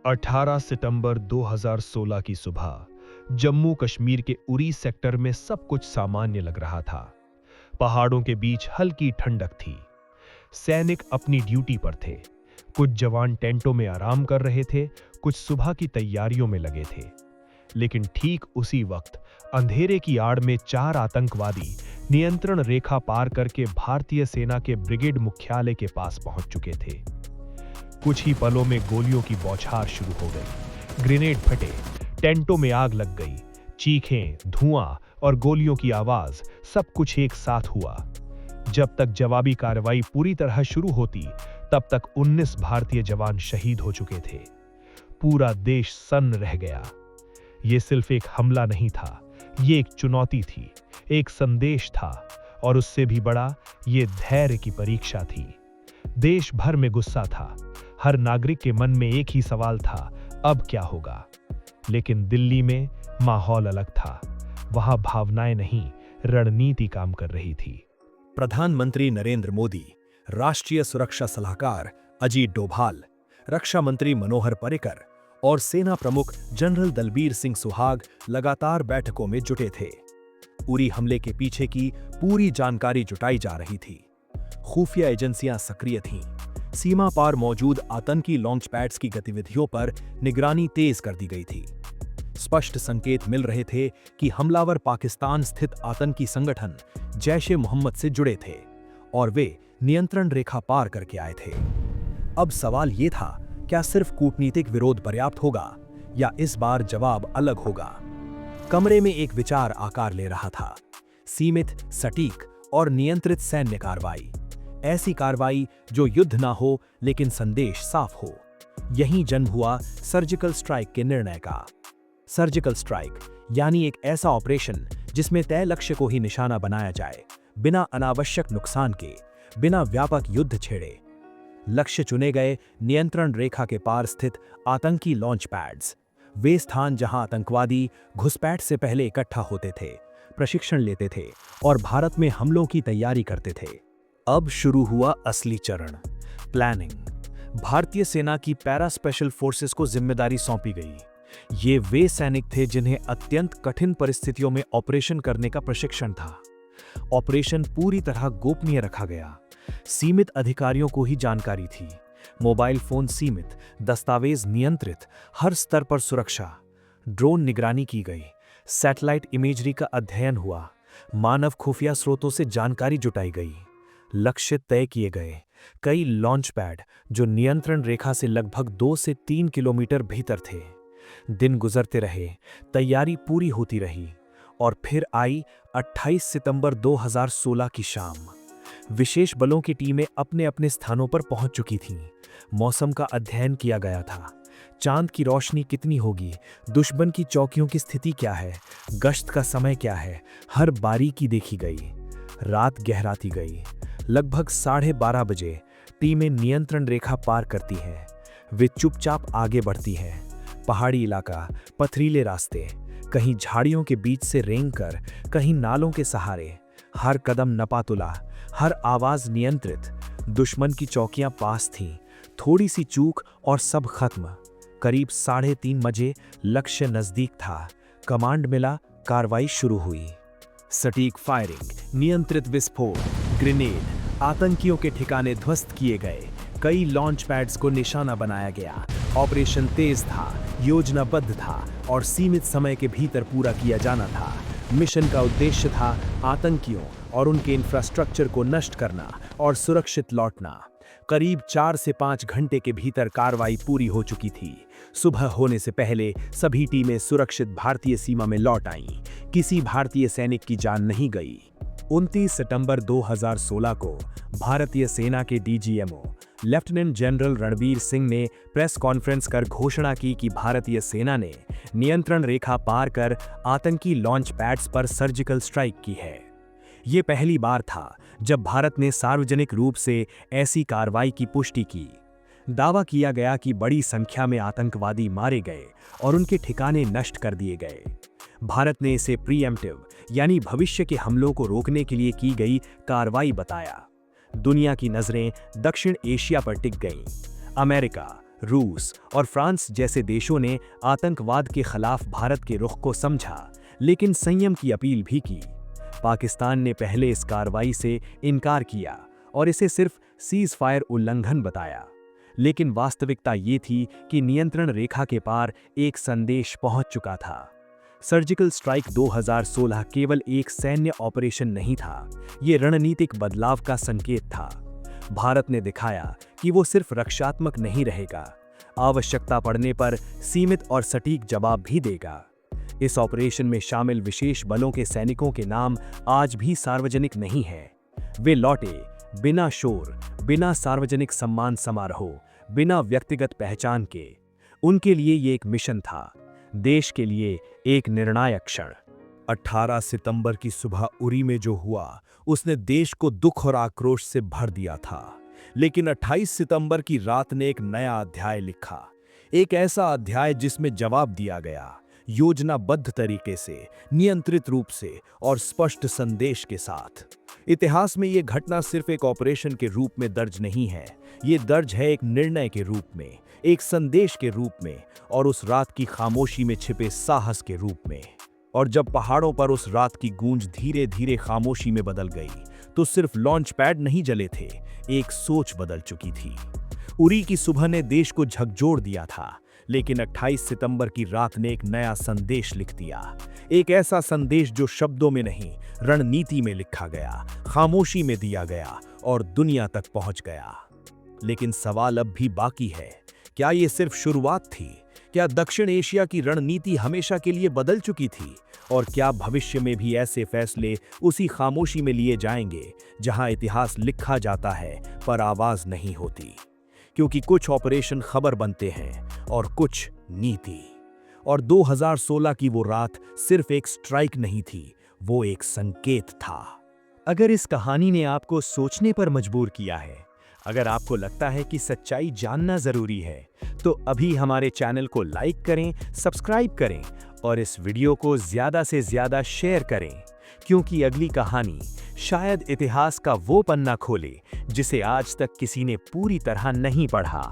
18 सितंबर 2016 की सुबह जम्मू कश्मीर के उरी सेक्टर में सब कुछ सामान्य लग रहा था। पहाड़ों के बीच हल्की ठंडक थी। सैनिक अपनी ड्यूटी पर थे। कुछ जवान टेंटों में आराम कर रहे थे, कुछ सुबह की तैयारियों में लगे थे। लेकिन ठीक उसी वक्त अंधेरे की आड़ में 4 आतंकवादी नियंत्रण रेखा पार करके भारतीय सेना के ब्रिगेड मुख्यालय के पास पहुंच चुके थे। कुछ ही पलों में गोलियों की बौछार शुरू हो गई। ग्रेनेड फटे, टेंटों में आग लग गई। चीखें, धुआं और गोलियों की आवाज, सब कुछ एक साथ हुआ। जब तक जवाबी कार्रवाई पूरी तरह शुरू होती, तब तक 19 भारतीय जवान शहीद हो चुके थे। पूरा देश सन्न रह गया। यह सिर्फ एक हमला नहीं था, ये एक चुनौती थी, एक संदेश था, और उससे भी बड़ा ये धैर्य की परीक्षा थी। देश भर में गुस्सा था। हर नागरिक के मन में एक ही सवाल था, अब क्या होगा? लेकिन दिल्ली में माहौल अलग था। वहां भावनाएं नहीं, रणनीति काम कर रही थी। प्रधानमंत्री नरेंद्र मोदी, राष्ट्रीय सुरक्षा सलाहकार अजीत डोभाल, रक्षा मंत्री मनोहर पर्रिकर और सेना प्रमुख जनरल दलबीर सिंह सुहाग लगातार बैठकों में जुटे थे। उरी हमले के पीछे की पूरी जानकारी जुटाई जा रही थी। खुफिया एजेंसियां सक्रिय थीं। सीमा पार मौजूद आतंकी लॉन्च पैड्स की गतिविधियों पर निगरानी तेज कर दी गई थी। स्पष्ट संकेत मिल रहे थे कि हमलावर पाकिस्तान स्थित आतंकी संगठन जैश-ए-मोहम्मद से जुड़े थे और वे नियंत्रण रेखा पार करके आए थे। अब सवाल ये था, क्या सिर्फ कूटनीतिक विरोध पर्याप्त होगा या इस बार जवाब अलग होगा? कमरे में एक विचार आकार ले रहा था। सीमित, सटीक और नियंत्रित सैन्य कार्रवाई। ऐसी कार्रवाई जो युद्ध ना हो लेकिन संदेश साफ हो। यहीं जन्म हुआ सर्जिकल स्ट्राइक के निर्णय का। सर्जिकल स्ट्राइक यानी एक ऐसा ऑपरेशन जिसमें तय लक्ष्य को ही निशाना बनाया जाए, बिना अनावश्यक नुकसान के, बिना व्यापक युद्ध छेड़े। लक्ष्य चुने गए नियंत्रण रेखा के पार स्थित आतंकी लॉन्च पैड्स, वे स्थान जहां आतंकवादी घुसपैठ से पहले इकट्ठा होते थे, प्रशिक्षण लेते थे और भारत में हमलों की तैयारी करते थे। अब शुरू हुआ असली चरण, प्लानिंग। भारतीय सेना की पैरा स्पेशल फोर्सेस को जिम्मेदारी सौंपी गई। ये वे सैनिक थे जिन्हें अत्यंत कठिन परिस्थितियों में ऑपरेशन करने का प्रशिक्षण था। ऑपरेशन पूरी तरह गोपनीय रखा गया। सीमित अधिकारियों को ही जानकारी थी। मोबाइल फोन सीमित, दस्तावेज नियंत्रित, हर स्तर पर सुरक्षा। ड्रोन निगरानी की गई, सैटेलाइट इमेजरी का अध्ययन हुआ, मानव खुफिया स्रोतों से जानकारी जुटाई गई। लक्ष्य तय किए गए, कई लॉन्च पैड जो नियंत्रण रेखा से लगभग 2 से 3 किलोमीटर भीतर थे। दिन गुजरते रहे, तैयारी पूरी होती रही और फिर आई 28 सितंबर 2016 की शाम। विशेष बलों की टीमें अपने अपने स्थानों पर पहुंच चुकी थीं। मौसम का अध्ययन किया गया था। चांद की रोशनी कितनी होगी, दुश्मन की चौकियों की स्थिति क्या है, गश्त का समय क्या है, हर बारीकी देखी गई। रात गहराती गई। लगभग 12:30 बजे टीमें नियंत्रण रेखा पार करती हैं। वे चुपचाप आगे बढ़ती हैं। पहाड़ी इलाका, पथरीले रास्ते, कहीं झाड़ियों के बीच से रेंगकर, कहीं नालों के सहारे। हर कदम नपातुला, हर आवाज नियंत्रित। दुश्मन की चौकियां पास थीं। थोड़ी सी चूक और सब खत्म। करीब 3:30 बजे लक्ष्य नजदीक था। कमांड मिला, कार्रवाई शुरू हुई। सटीक फायरिंग, नियंत्रित विस्फोट, ग्रेनेड, आतंकियों के ठिकाने ध्वस्त किए गए। कई लॉन्च पैड्स को निशाना बनाया गया। ऑपरेशन तेज था, योजनाबद्ध था और सीमित समय के भीतर पूरा किया जाना था। मिशन का उद्देश्य था आतंकियों और उनके इंफ्रास्ट्रक्चर को नष्ट करना और सुरक्षित लौटना। करीब 4 से 5 घंटे के भीतर कार्रवाई पूरी हो चुकी थी। सुबह होने से पहले सभी टीमें सुरक्षित भारतीय सीमा में लौट आईं। किसी भारतीय सैनिक की जान नहीं गई। 29 सितंबर 2016 को भारतीय सेना के DGMO lieutenant general Ranbir Singh ने प्रेस कॉन्फ्रेंस कर घोषणा की कि भारतीय सेना ने नियंत्रण रेखा पार कर आतंकी लॉन्च पैड्स पर सर्जिकल स्ट्राइक की है। ये पहली बार था जब भारत ने सार्वजनिक रूप से ऐसी कार्रवाई की पुष्टि की। दावा किया गया कि बड़ी संख्या में आतंकवादी मारे गए और उनके ठिकाने नष्ट कर दिए गए। भारत ने इसे प्रीएम्प्टिव यानी भविष्य के हमलों को रोकने के लिए की गई कार्रवाई बताया। दुनिया की नजरें दक्षिण एशिया पर टिक गईं। अमेरिका, रूस और फ्रांस जैसे देशों ने आतंकवाद के खिलाफ भारत के रुख को समझा, लेकिन संयम की अपील भी की। पाकिस्तान ने पहले इस कार्रवाई से इनकार किया और इसे सिर्फ सीज फायर उल्लंघन बताया, लेकिन वास्तविकता ये थी कि नियंत्रण रेखा के पार एक संदेश पहुंच चुका था। सर्जिकल स्ट्राइक 2016 केवल एक सैन्य ऑपरेशन नहीं था, ये रणनीतिक बदलाव का संकेत था। भारत ने दिखाया कि वो सिर्फ रक्षात्मक नहीं रहेगा, आवश्यकता पड़ने पर सीमित और सटीक जवाब भी देगा। इस ऑपरेशन में शामिल विशेष बलों के सैनिकों के नाम आज भी सार्वजनिक नहीं हैं। वे लौटे बिना शोर, बिना सार्वजनिक सम्मान समारोह, बिना व्यक्तिगत पहचान के। उनके लिए ये एक मिशन था, देश के लिए एक निर्णायक क्षण। 18 सितंबर की सुबह उरी में जो हुआ उसने देश को दुख और आक्रोश से भर दिया था, लेकिन 28 सितंबर की रात ने एक नया अध्याय लिखा, एक ऐसा अध्याय जिसमें जवाब दिया गया, योजनाबद्ध तरीके से, नियंत्रित रूप से और स्पष्ट संदेश के साथ। इतिहास में यह घटना सिर्फ एक ऑपरेशन के रूप में दर्ज नहीं है, ये दर्ज है एक निर्णय के रूप में, एक संदेश के रूप में और उस रात की खामोशी में छिपे साहस के रूप में। और जब पहाड़ों पर उस रात की गूंज धीरे धीरे खामोशी में बदल गई, तो सिर्फ लॉन्च पैड नहीं जले थे, एक सोच बदल चुकी थी। उरी की सुबह ने देश को झकझोर दिया था, लेकिन 28 सितंबर की रात ने एक नया संदेश लिख दिया, एक ऐसा संदेश जो शब्दों में नहीं, रणनीति में लिखा गया, खामोशी में दिया गया और दुनिया तक पहुंच गया। लेकिन सवाल अब भी बाकी है, क्या ये सिर्फ शुरुआत थी? क्या दक्षिण एशिया की रणनीति हमेशा के लिए बदल चुकी थी? और क्या भविष्य में भी ऐसे फैसले उसी खामोशी में लिए जाएंगे जहां इतिहास लिखा जाता है पर आवाज नहीं होती? क्योंकि कुछ ऑपरेशन खबर बनते हैं और कुछ नीति। और 2016 की वो रात सिर्फ एक स्ट्राइक नहीं थी, वो एक संकेत था। अगर इस कहानी ने आपको सोचने पर मजबूर किया है, अगर आपको लगता है कि सच्चाई जानना जरूरी है, तो अभी हमारे चैनल को लाइक करें, सब्सक्राइब करें और इस वीडियो को ज्यादा से ज्यादा शेयर करें, क्योंकि अगली कहानी शायद इतिहास का वो पन्ना खोले जिसे आज तक किसी ने पूरी तरह नहीं पढ़ा।